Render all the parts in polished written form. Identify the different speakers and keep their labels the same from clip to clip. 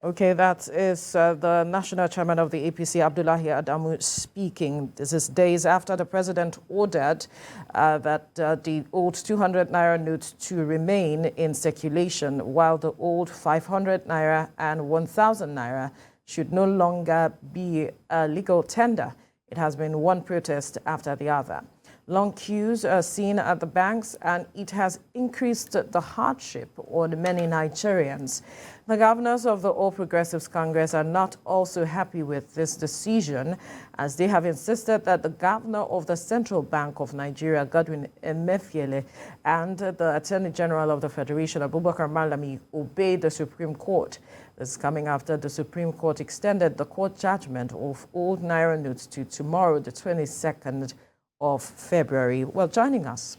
Speaker 1: Okay, that is the national chairman of the APC, Abdullahi Adamu, speaking. This is days after the president ordered that the old 200 naira note to remain in circulation, while the old 500 naira and 1,000 naira should no longer be a legal tender. It has been one protest after the other. Long queues are seen at the banks, and it has increased the hardship on many Nigerians. The governors of the All Progressives Congress are not also happy with this decision, as they have insisted that the governor of the Central Bank of Nigeria, Godwin Emefiele, and the Attorney General of the Federation, Abubakar Malami, obey the Supreme Court. This is coming after the Supreme Court extended the court judgment of old Naira notes to tomorrow, the 22nd of February. Well, joining us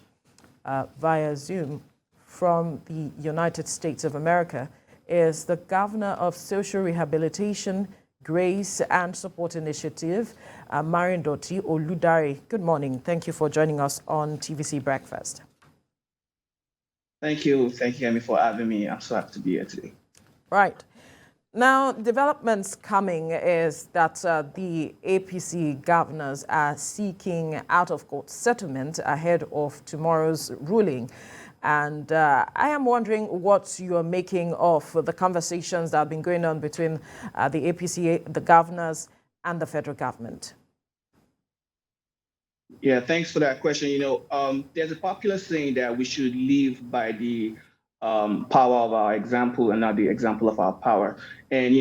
Speaker 1: via Zoom from the United States of America is the Governor of Social Rehabilitation, Grace and Support Initiative, Marindoti Oludare. Good morning. Thank you for joining us on TVC Breakfast.
Speaker 2: Thank you, Amy, for having me. I'm so happy to be here today.
Speaker 1: Right. Now, developments coming is that the APC governors are seeking out-of-court settlement ahead of tomorrow's ruling. And I am wondering what you are making of the conversations that have been going on between the APC, the governors, and the federal government.
Speaker 2: Yeah, thanks for that question. There's a popular saying that we should live by the power of our example and not the example of our power. And,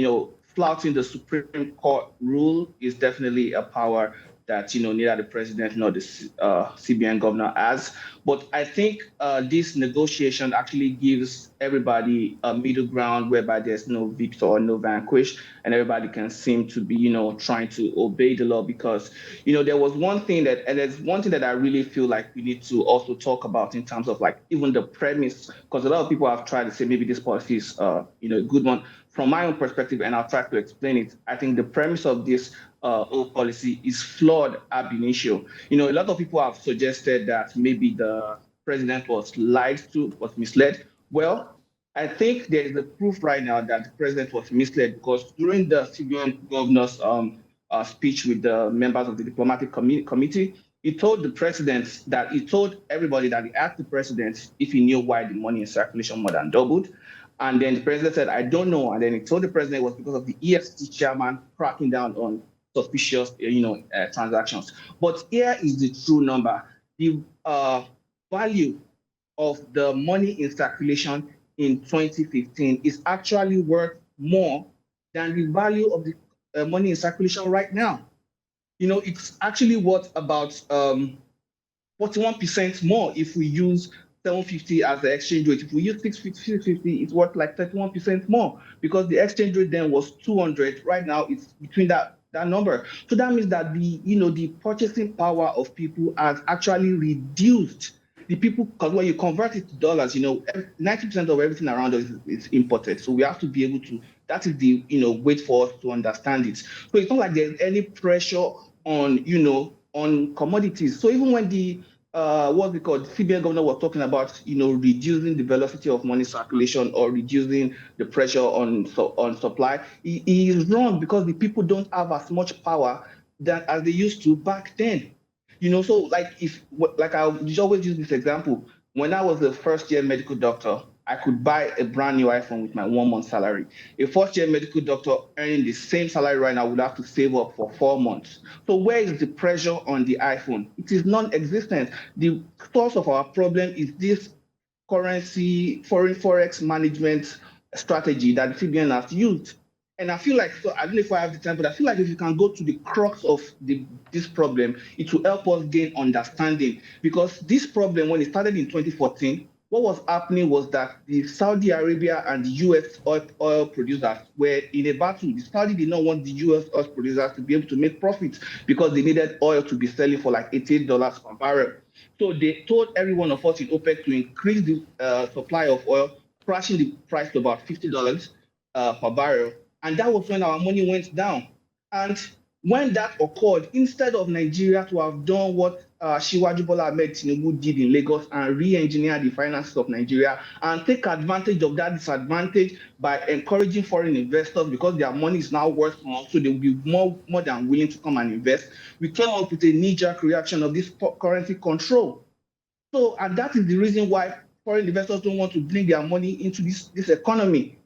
Speaker 2: flouting the Supreme Court rule is definitely a power that, neither the president nor the CBN governor has. But I think this negotiation actually gives everybody a middle ground whereby there's no victor or no vanquish, and everybody can seem to be, trying to obey the law. Because, there was one thing and there's one thing that I really feel like we need to also talk about in terms of like even the premise, because a lot of people have tried to say maybe this policy is, a good one. From my own perspective, and I'll try to explain it, I think the premise of this old policy is flawed ab initio. A lot of people have suggested that maybe the president was lied to, was misled. Well, I think there is a proof right now that the president was misled, because during the CBN governor's speech with the members of the diplomatic committee, he told everybody that he asked the president if he knew why the money in circulation more than doubled. And then the president said, I don't know. And then he told the president it was because of the EFCC chairman cracking down on suspicious, transactions. But here is the true number. The value of the money in circulation in 2015 is actually worth more than the value of the money in circulation right now. It's actually worth about 41% more if we use 750 as the exchange rate. If we use 650, it's worth like 31% more, because the exchange rate then was 200. Right now, it's between that number. So that means that the purchasing power of people has actually reduced. The people, because when you convert it to dollars, 90% of everything around us is imported. So we have to be able to, that is the, wait for us to understand it. So it's not like there's any pressure on, on commodities. So even when the what's it called, CBN governor was talking about, reducing the velocity of money circulation or reducing the pressure on supply, he is wrong, because the people don't have as much power as they used to back then. So like I always use this example. When I was a first-year medical doctor, I could buy a brand new iPhone with my 1 month salary. A first-year medical doctor earning the same salary right now would have to save up for 4 months. So where is the pressure on the iPhone? It is non-existent. The source of our problem is this currency, foreign forex management strategy that the CBN has used. And I feel like, so I don't know if I have the time, but I feel like if you can go to the crux of this problem, it will help us gain understanding. Because this problem, when it started in 2014, what was happening was that the Saudi Arabia and the US oil producers were in a battle. The Saudi did not want the US oil producers to be able to make profits, because they needed oil to be selling for like $88 per barrel. So they told every one of us in OPEC to increase the supply of oil, crashing the price to about $50 per barrel. And that was when our money went down. And when that occurred, instead of Nigeria to have done what Shiwaju Bola Ahmed Tinubu did in Lagos and re-engineer the finances of Nigeria and take advantage of that disadvantage by encouraging foreign investors because their money is now worth more, so they will be more than willing to come and invest. We came up with a knee-jerk reaction of this currency control. So, and that is the reason why foreign investors don't want to bring their money into this economy.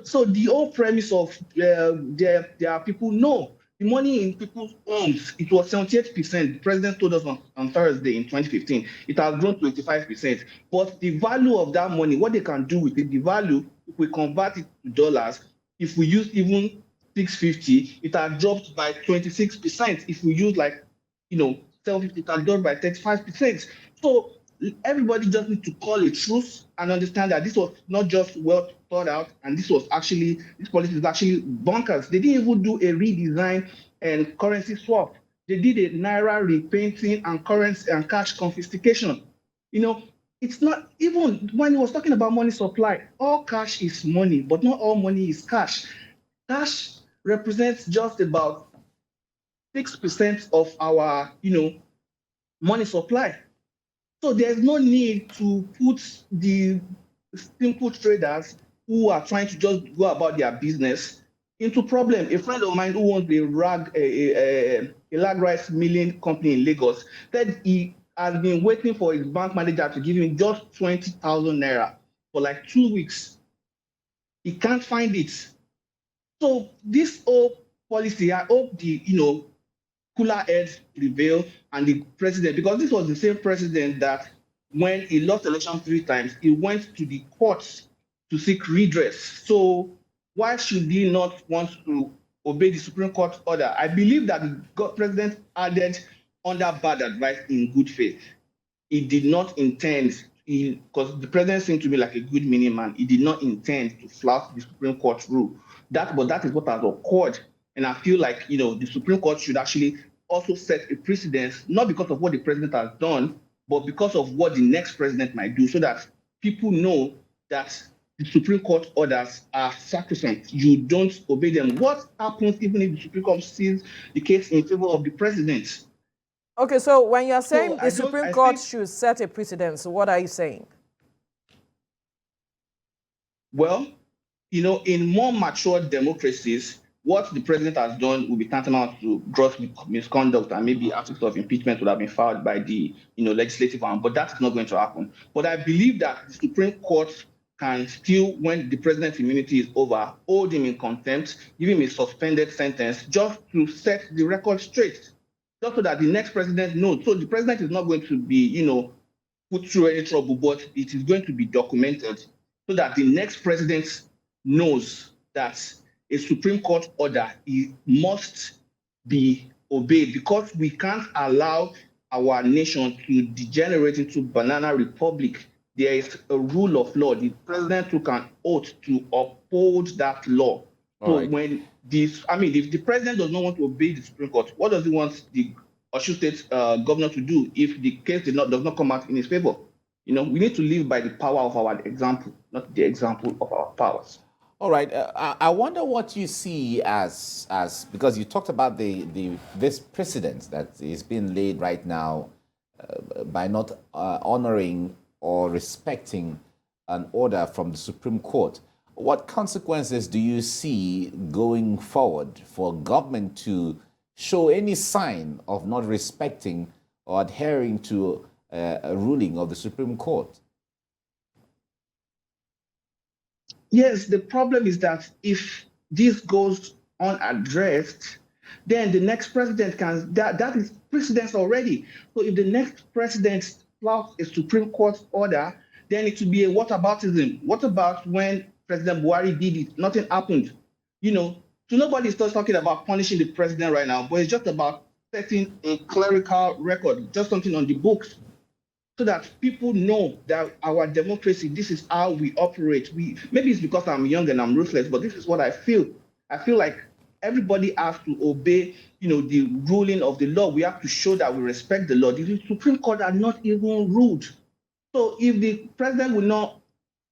Speaker 2: So the whole premise of there are people, no, the money in people's homes, it was 78%. The president told us on Thursday in 2015. It has grown to 85%. But the value of that money, what they can do with it, the value, if we convert it to dollars, if we use even 650, it has dropped by 26%. If we use like, 750, it has dropped by 35%. So everybody just need to call a truce and understand that this was not just well thought out, and this policy is actually bonkers. They didn't even do a redesign and currency swap. They did a Naira repainting and currency and cash confiscation. It's not even when he was talking about money supply, all cash is money, but not all money is cash. Cash represents just about 6% of our, money supply. So there's no need to put the simple traders who are trying to just go about their business into problem. A friend of mine who owns a lag rice milling company in Lagos said he has been waiting for his bank manager to give him just 20,000 naira for like 2 weeks. He can't find it. So this whole policy, I hope the cooler heads prevail and the president, because this was the same president that when he lost election 3 times, he went to the courts to seek redress. So why should he not want to obey the Supreme Court order? I believe that the president added under bad advice in good faith. He did not intend, because the president seemed to be like a good mini man, he did not intend to flout the Supreme Court rule. But that is what has occurred. And I feel like, the Supreme Court should actually also set a precedence, not because of what the president has done, but because of what the next president might do, so that people know that the Supreme Court orders are sacrosanct. You don't obey them. What happens even if the Supreme Court sees the case in favor of the president?
Speaker 1: Okay, so when you're saying the Supreme Court should set a precedence, what are you saying?
Speaker 2: Well, in more mature democracies, what the president has done will be tantamount to gross misconduct, and maybe articles of impeachment would have been filed by the legislative arm, but that's not going to happen. But I believe that the Supreme Court can still, when the president's immunity is over, hold him in contempt, give him a suspended sentence, just to set the record straight, just so that the next president knows. So the president is not going to be, put through any trouble, but it is going to be documented so that the next president knows that a Supreme Court order must be obeyed, because we can't allow our nation to degenerate into banana republic. There is a rule of law. The president took an oath to uphold that law. So when if the president does not want to obey the Supreme Court, what does he want the Osun State governor to do if the case does not come out in his favor? We need to live by the power of our example, not the example of our powers.
Speaker 3: All right. I wonder what you see as because you talked about this precedent that is being laid right now by not honoring or respecting an order from the Supreme Court. What consequences do you see going forward for government to show any sign of not respecting or adhering to a ruling of the Supreme Court?
Speaker 2: Yes, the problem is that if this goes unaddressed, then the next president that is precedence already. So if the next president flouts a Supreme Court order, then it will be a whataboutism. What about when President Buhari did it? Nothing happened. So nobody is talking about punishing the president right now, but it's just about setting a clerical record, just something on the books, so that people know that our democracy, this is how we operate. Maybe it's because I'm young and I'm ruthless, but this is what I feel. I feel like everybody has to obey, the ruling of the law. We have to show that we respect the law. The Supreme Court are not even ruled. So if the president will not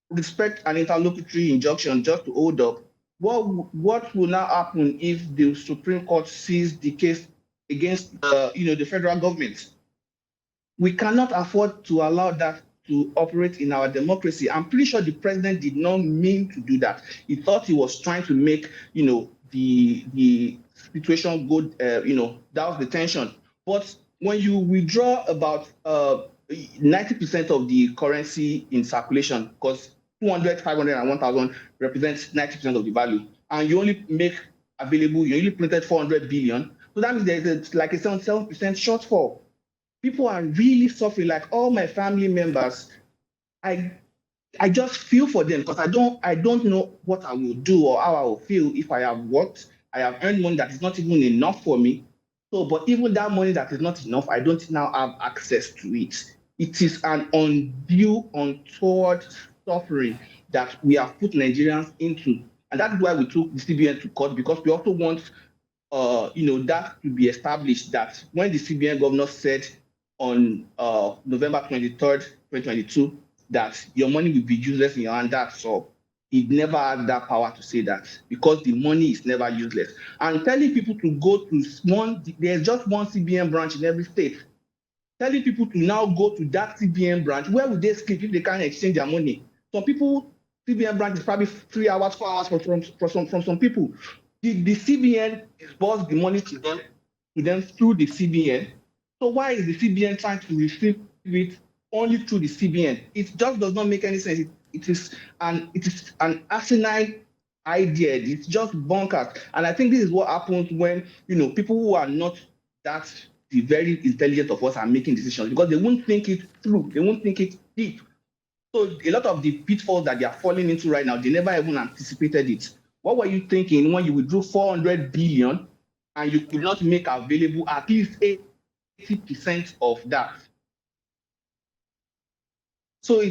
Speaker 2: respect an interlocutory injunction just to hold up, what will now happen if the Supreme Court sees the case against the federal government? We cannot afford to allow that to operate in our democracy. I'm pretty sure the president did not mean to do that. He thought he was trying to make, the situation go, that was the tension. But when you withdraw about 90% of the currency in circulation, because 200, 500, and 1,000 represents 90% of the value, and you only make available, you only printed 400 billion, so that means there's like a 7% shortfall. People are really suffering. Like all my family members, I I just feel for them because I don't know what I will do or how I will feel if I have worked, I have earned money that is not even enough for me. So, but even that money that is not enough, I don't now have access to it. It is an undue, untoward suffering that we have put Nigerians into. And that's why we took the CBN to court, because we also want that to be established, that when the CBN governor said on November 23rd, 2022, that your money will be useless in your hand, that's all. He never had that power to say that, because the money is never useless. And telling people to go to there's just one CBN branch in every state. Telling people to now go to that CBN branch, where would they sleep if they can't exchange their money? Some people, CBN branch is probably 3 hours, 4 hours from some people. The CBN disburse the money to them through the CBN. So why is the CBN trying to receive it only through the CBN? It just does not make any sense. It is an asinine idea. It's just bonkers. And I think this is what happens when people who are not that the very intelligent of us are making decisions, because they won't think it through. They won't think it deep. So a lot of the pitfalls that they are falling into right now, they never even anticipated it. What were you thinking when you withdrew 400 billion and you could not make available at least 80% of that? So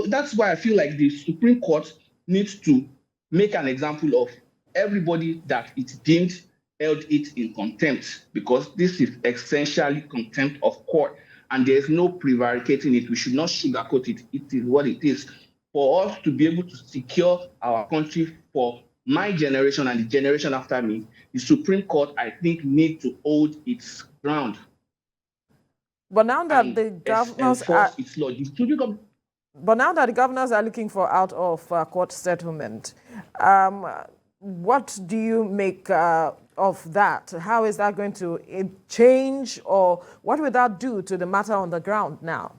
Speaker 2: that's why I feel like the Supreme Court needs to make an example of everybody that it deemed held it in contempt, because this is essentially contempt of court, and there's no prevaricating it. We should not sugarcoat it. It is what it is. For us to be able to secure our country for my generation and the generation after me, the Supreme Court, I think, needs to hold its ground.
Speaker 1: But now that the governors are,
Speaker 2: its law.
Speaker 1: but now that the governors are looking for out of court settlement, what do you make of that? How is that going to change, or what will that do to the matter on the ground now?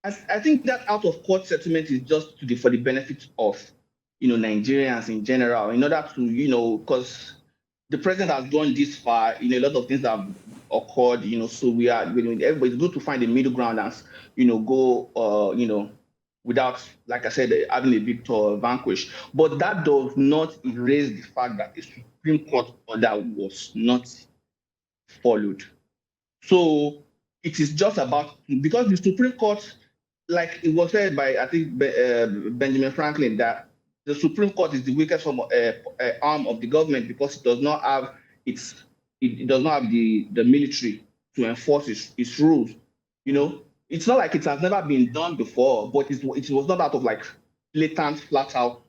Speaker 2: I think that out of court settlement is just for the benefit of Nigerians in general, in order to because the president has gone this far, a lot of things have occurred, so everybody's good to find a middle ground and go without, like I said, having a victor vanquish. But that does not erase the fact that the Supreme Court order was not followed. So it is just about, because the Supreme Court, like it was said by, I think, Benjamin Franklin, that the Supreme Court is the weakest arm of the government, because it does not have the military to enforce its rules. It's not like it has never been done before, but it was not out of like blatant, flat out,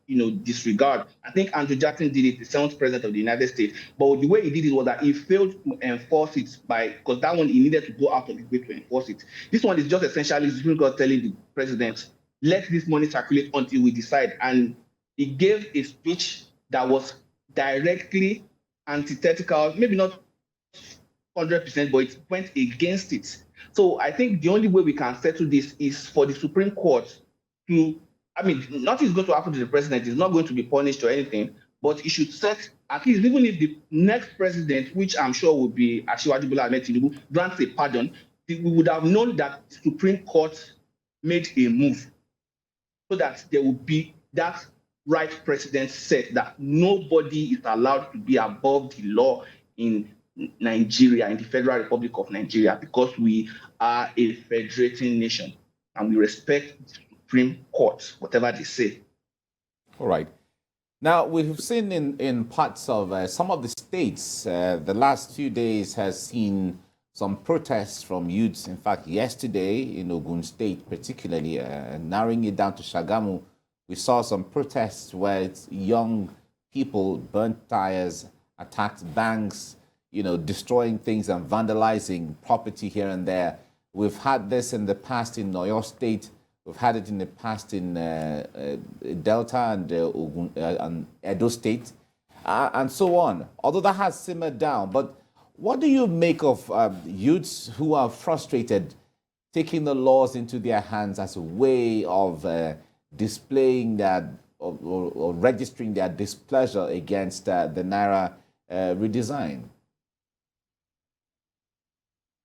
Speaker 2: disregard. I think Andrew Jackson did it, the 7th president of the United States. But the way he did it was that he failed to enforce it, because that one he needed to go out of his way to enforce it. This one is just essentially the Supreme Court telling the president, let this money circulate until we decide. And he gave a speech that was directly antithetical, maybe not 100%, but it went against it. So I think the only way we can settle this is for the Supreme Court to, nothing is going to happen to the president. He's not going to be punished or anything, but he should set, at least, even if the next president, which I'm sure will be Asiwaju Bola Ahmed Tinubu, grants a pardon, we would have known that the Supreme Court made a move, so that there will be that right precedent set that nobody is allowed to be above the law in Nigeria, in the Federal Republic of Nigeria, because we are a federating nation and we respect the Supreme Court, whatever they say.
Speaker 3: All right. Now, we've seen in parts of some of the states, the last 2 days has seen some protests from youths. In fact, yesterday in Ogun State, particularly, narrowing it down to Shagamu, we saw some protests where young people burnt tires, attacked banks, destroying things and vandalizing property here and there. We've had this in the past in Oyo State. We've had it in the past in Delta and Edo State, and so on. Although that has simmered down, but what do you make of youths who are frustrated, taking the laws into their hands as a way of displaying that or registering their displeasure against the Naira redesign?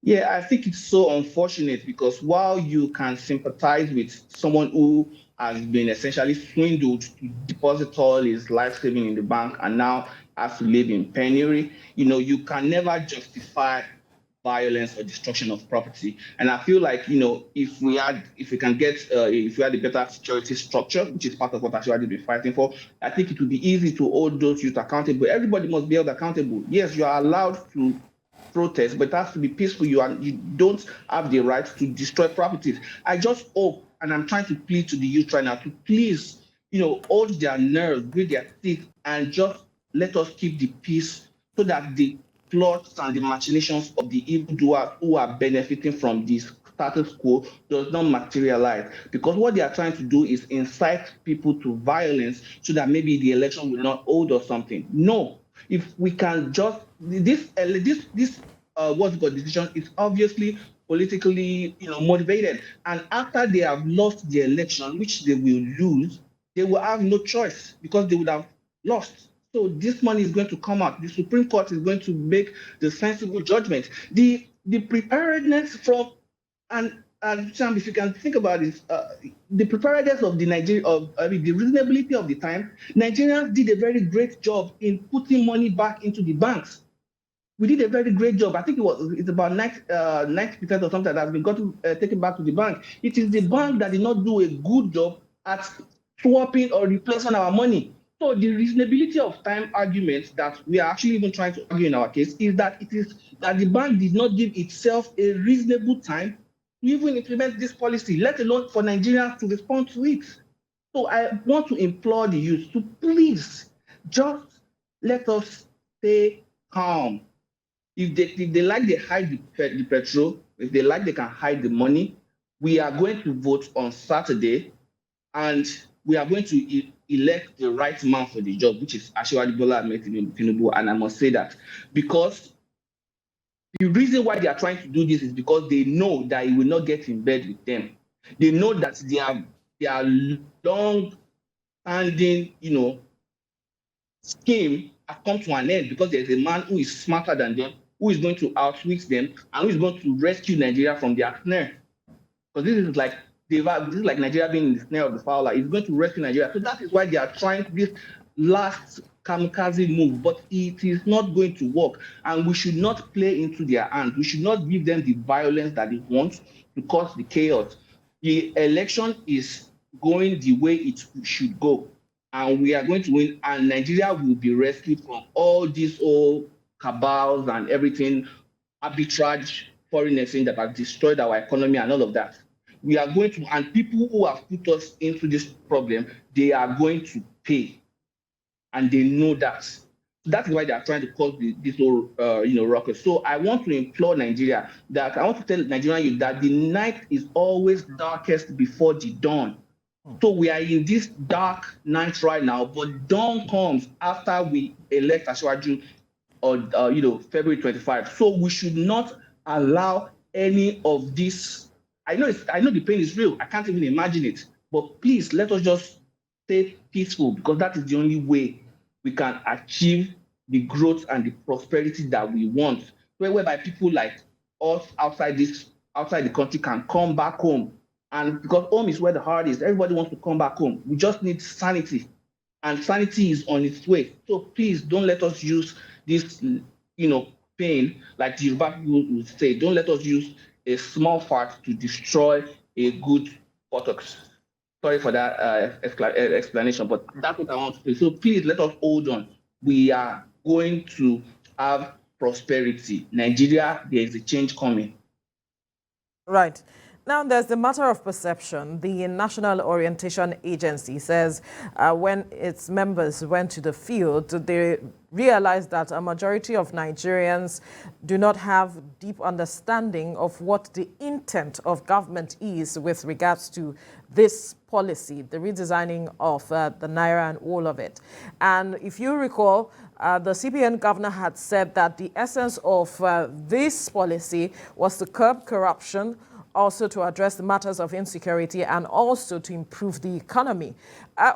Speaker 2: Yeah, I think it's so unfortunate because while you can sympathize with someone who has been essentially swindled to deposit all his life saving in the bank and now has to live in penury, you can never justify violence or destruction of property. And I feel like, if we had a better security structure, which is part of what Ashwadi been fighting for, I think it would be easy to hold those youth accountable. Everybody must be held accountable. Yes, you are allowed to protest, but it has to be peaceful. You don't have the right to destroy properties. I just hope, and I'm trying to plead to the youth right now to please, hold their nerves, grit their teeth, and just let us keep the peace so that the plots and the machinations of the evildoers who are benefiting from this status quo does not materialize. Because what they are trying to do is incite people to violence so that maybe the election will not hold or something. No, if we can just this what's got decision is obviously politically motivated, and after they have lost the election, which they will lose, they will have no choice because they would have lost. So this money is going to come out. The Supreme Court is going to make the sensible judgment. The preparedness from and Sam, if you can think about this, the preparedness of the reasonability of the time, Nigerians did a very great job in putting money back into the banks. We did a very great job. I think it's about 90% or something that has been taken back to the bank. It is the bank that did not do a good job at swapping or replacing our money. So the reasonability of time argument that we are actually even trying to argue in our case is that it is that the bank did not give itself a reasonable time to even implement this policy, let alone for Nigerians to respond to it. So I want to implore the youth to please just let us stay calm. If they like they hide the petrol, if they like they can hide the money, we are going to vote on Saturday and we are going to elect the right man for the job, which is Asiwaju Bola Ahmed Tinubu. And I must say that because the reason why they are trying to do this is because they know that he will not get in bed with them. They know that their long-standing, scheme has come to an end because there's a man who is smarter than them, who is going to outwit them, and who is going to rescue Nigeria from their snare. Because this is like Nigeria being in the snare of the fowler. It's going to rescue Nigeria. So that is why they are trying this last kamikaze move, but it is not going to work. And we should not play into their hands. We should not give them the violence that they want to cause the chaos. The election is going the way it should go. And we are going to win, and Nigeria will be rescued from all these old cabals and everything, arbitrage, foreign exchange that have destroyed our economy and all of that. We are going to, and people who have put us into this problem, they are going to pay, and they know that. That is why they are trying to cause this whole, ruckus. So I want to implore Nigeria that I want to tell Nigerian youth that the night is always darkest before the dawn. So we are in this dark night right now, but dawn comes after we elect Asiwaju on February 25. So we should not allow any of this. I know the pain is real. I can't even imagine it. But please let us just stay peaceful because that is the only way we can achieve the growth and the prosperity that we want. Whereby people like us outside the country can come back home. And because home is where the heart is, everybody wants to come back home. We just need sanity. And sanity is on its way. So please don't let us use this, pain, like the Yoruba people would say. Don't let us use a small fart to destroy a good buttocks. Sorry for that explanation, but that's what I want to say. So please let us hold on. We are going to have prosperity. Nigeria, there is a change coming.
Speaker 1: Right. Now, there's the matter of perception. The National Orientation Agency says when its members went to the field, they realized that a majority of Nigerians do not have deep understanding of what the intent of government is with regards to this policy, the redesigning of the Naira and all of it. And if you recall, the CBN governor had said that the essence of this policy was to curb corruption, also to address the matters of insecurity, and also to improve the economy.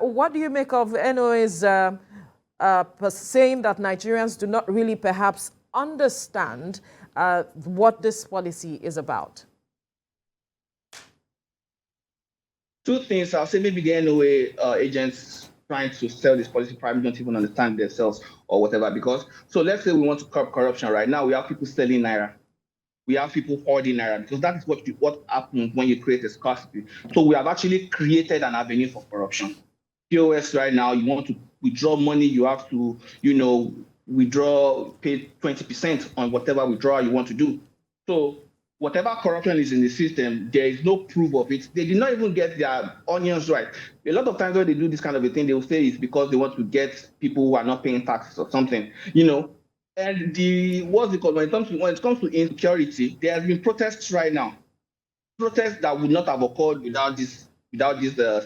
Speaker 1: What do you make of NOA's saying that Nigerians do not really perhaps understand what this policy is about?
Speaker 2: Two things. I'll say maybe the NOA agents trying to sell this policy probably don't even understand themselves or whatever. Because, so let's say we want to curb corruption right now. We have people selling Naira. We have people hoarding Naira, because that is what happens when you create a scarcity. So we have actually created an avenue for corruption. POS right now, you want to withdraw money, you have to, withdraw, pay 20% on whatever withdrawal you want to do. So whatever corruption is in the system, there is no proof of it. They did not even get their onions right. A lot of times when they do this kind of a thing, they will say it's because they want to get people who are not paying taxes or something, And what's it called? When it comes to insecurity, there have been protests right now. Protests that would not have occurred without this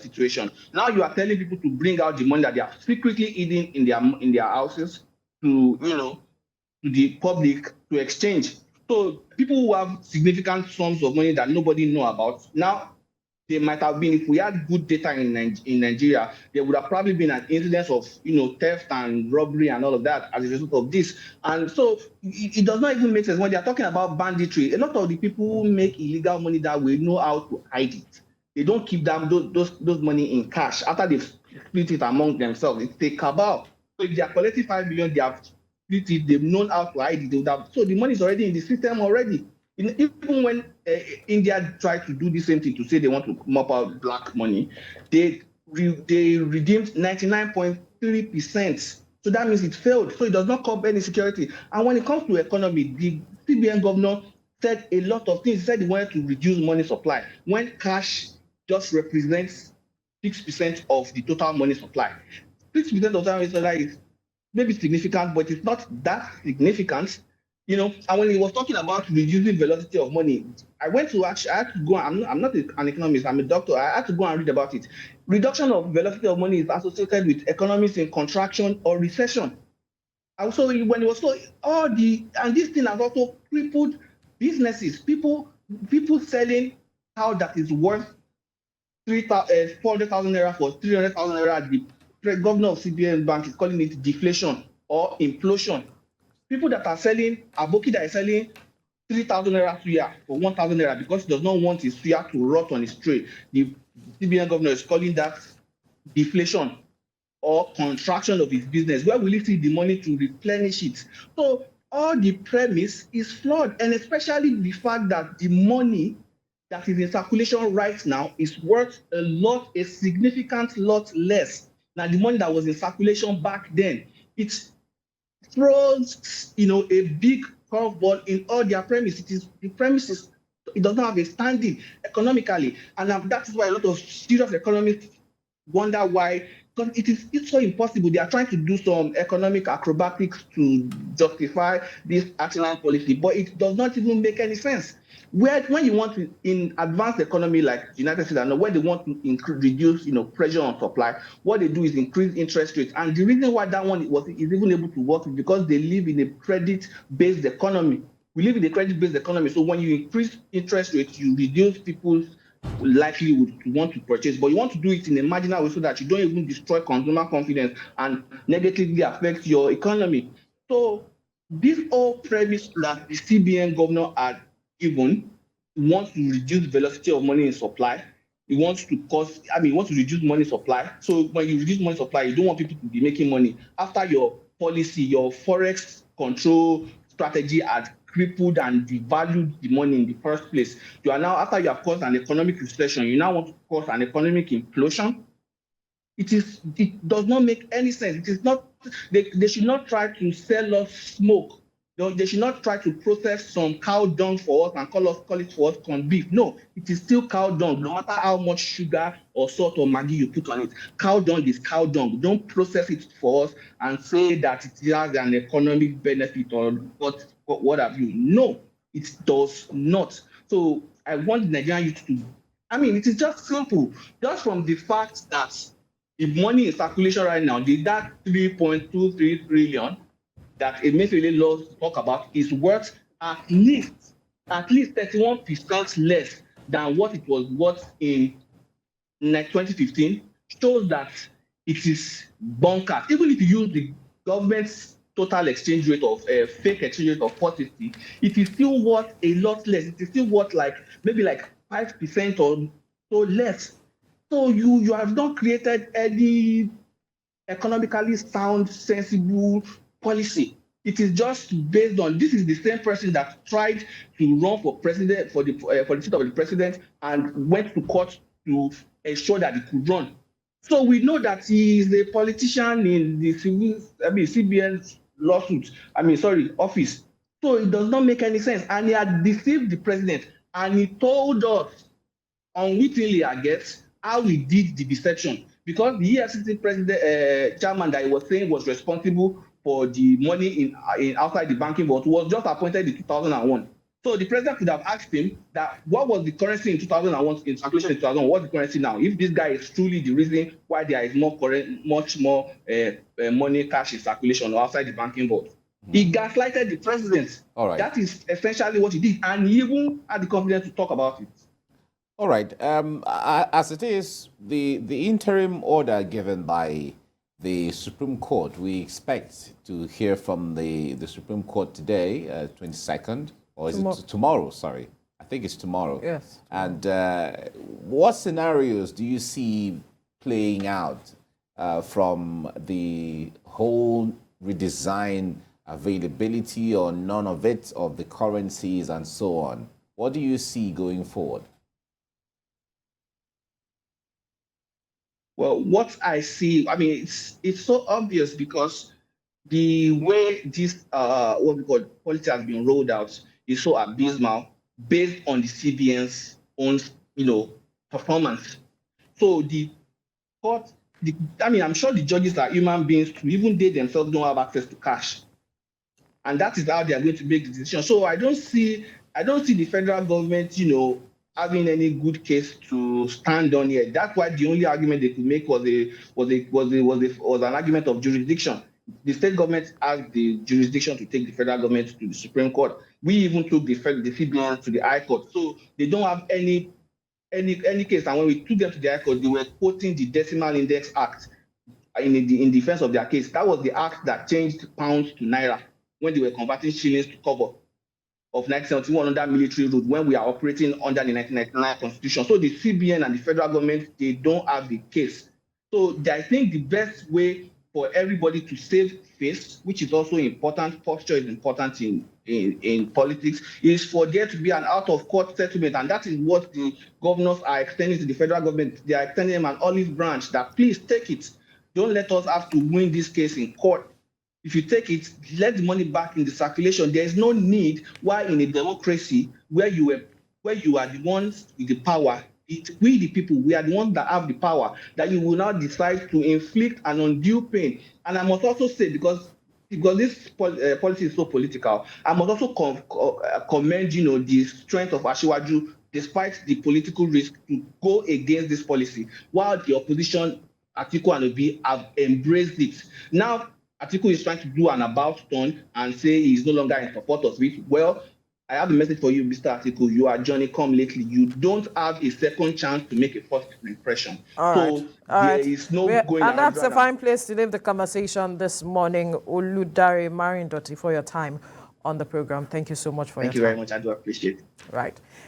Speaker 2: situation. Now you are telling people to bring out the money that they are secretly hidden in their houses to to the public to exchange. So people who have significant sums of money that nobody know about, now they might have been, if we had good data in Nigeria, there would have probably been an incidence of theft and robbery and all of that as a result of this. And so it does not even make sense when they are talking about banditry. A lot of the people who make illegal money that way know how to hide it. They don't keep those money in cash. After they've split it among themselves, it's a cabal. So if they are collecting 5 million, they have split it, they've known how to hide it. They would have, so the money is already in the system already. Even when India tried to do the same thing to say they want to mop out black money, they redeemed 99.3%. So that means it failed. So it does not cover any security. And when it comes to economy, the CBN governor said a lot of things. He said he wanted to reduce money supply when cash just represents 6% of the total money supply. 6% of total money supply is maybe significant, but it's not that significant. And when he was talking about reducing velocity of money, I had to go, I'm not an economist, I'm a doctor. I had to go and read about it. Reduction of velocity of money is associated with economies in contraction or recession. Also, when it was and this thing has also crippled businesses. People selling how that is worth 400,000 naira for 300,000 naira. The governor of CBN Bank is calling it deflation or implosion. People that are selling, Aboki that is selling 3,000 naira suya for 1,000 naira because he does not want his suya to rot on his tray. The CBN governor is calling that deflation or contraction of his business. Where will he see the money to replenish it? So all the premise is flawed, and especially the fact that the money that is in circulation right now is worth a significant lot less than the money that was in circulation back then. It's throws, a big curveball in all their premises. The premises, it does not have a standing economically, and that is why a lot of serious economists wonder why, because it's so impossible. They are trying to do some economic acrobatics to justify this action policy, but it does not even make any sense. When you want to, in advanced economy like the United States, when they want to reduce, pressure on supply, what they do is increase interest rates. And the reason why that one is even able to work is because they live in a credit-based economy. We live in a credit-based economy. So when you increase interest rates, you reduce people's likelihood to want to purchase, but you want to do it in a marginal way so that you don't even destroy consumer confidence and negatively affect your economy. So this whole premise that the CBN governor had given wants to reduce velocity of money in supply. He wants to reduce money supply. So when you reduce money supply, you don't want people to be making money. After your policy, your forex control strategy had crippled and devalued the money in the first place. You are now, after you have caused an economic recession, you now want to cause an economic implosion. It does not make any sense. It is not, they should not try to sell us smoke They should not try to process some cow dung for us and call it for us corned beef. No, it is still cow dung, no matter how much sugar or salt or maggi you put on it. Cow dung is cow dung. Don't process it for us and say that it has an economic benefit or what have you. No, it does not. So I want the Nigerian youth to, it is just simple. Just from the fact that the money in circulation right now, that 3.23 trillion that Emefiele laws talk about is worth at least 31% less than what it was worth in 2015, shows that it is bonkers. Even if you use the government's total exchange rate of fake exchange rate of 450, it is still worth a lot less. It is still worth maybe 5% or so less. So you have not created any economically sound, sensible policy. It is just based on, this is the same person that tried to run for president, for the seat of the president, and went to court to ensure that he could run. So we know that he is a politician in the CBN office. So it does not make any sense. And he had deceived the president, and he told us unwittingly, I guess, how he did the deception. Because the EFCC president, chairman that he was saying was responsible for the money in outside the banking vault was just appointed in 2001. So the president could have asked him that what was the currency in 2001, in circulation in 2001, what's the currency now? If this guy is truly the reason why there is much more money, cash in circulation or outside the banking vault. He gaslighted the president.
Speaker 3: All right.
Speaker 2: That is essentially what he did. And he even had the confidence to talk about it.
Speaker 3: All right. As it is, the interim order given by the Supreme Court, we expect to hear from the Supreme Court today, 22nd, or is it tomorrow? Sorry, I think it's tomorrow.
Speaker 1: Yes.
Speaker 3: And what scenarios do you see playing out from the whole redesign, availability or none of it, of the currencies and so on? What do you see going forward?
Speaker 2: Well, what I see, it's so obvious because the way this what we call policy has been rolled out is so abysmal based on the CBN's own, performance. So the court, I'm sure the judges are human beings too. Even they themselves don't have access to cash, and that is how they are going to make the decision. So I don't see the federal government, having any good case to stand on here. That's why the only argument they could make was an argument of jurisdiction. The state government has the jurisdiction to take the federal government to the Supreme Court. We even took the CBN to the High Court. So they don't have any case. And when we took them to the High Court, they were quoting the Decimal Index Act in defense of their case. That was the act that changed pounds to Naira when they were converting shillings to kobo of 1971 under military rule, when we are operating under the 1999 Constitution. So the CBN and the federal government, they don't have the case. So I think the best way for everybody to save face, which is also important, posture is important in politics, is for there to be an out-of-court settlement. And that is what the governors are extending to the federal government. They are extending them an olive branch that please take it. Don't let us have to win this case in court. If you take it, let the money back in the circulation. There is no need why in a democracy where you are the ones with the power, we the people, we are the ones that have the power, that you will now decide to inflict an undue pain. And I must also say, because this policy is so political, I must also commend, the strength of Asiwaju, despite the political risk, to go against this policy, while the opposition, Atiku and Obi, have embraced it. Now, Atiku is trying to do an about turn and say he's no longer in support of it. Well, I have a message for you, Mr. Atiku. You are Johnny come lately. You don't have a second chance to make a positive impression.
Speaker 1: All right.
Speaker 2: Is no going
Speaker 1: and that's a fine place to leave the conversation this morning. Oludare Marindoti, for your time on the program. Thank you so much for your time.
Speaker 2: Thank you very much. I do appreciate it.
Speaker 1: Right.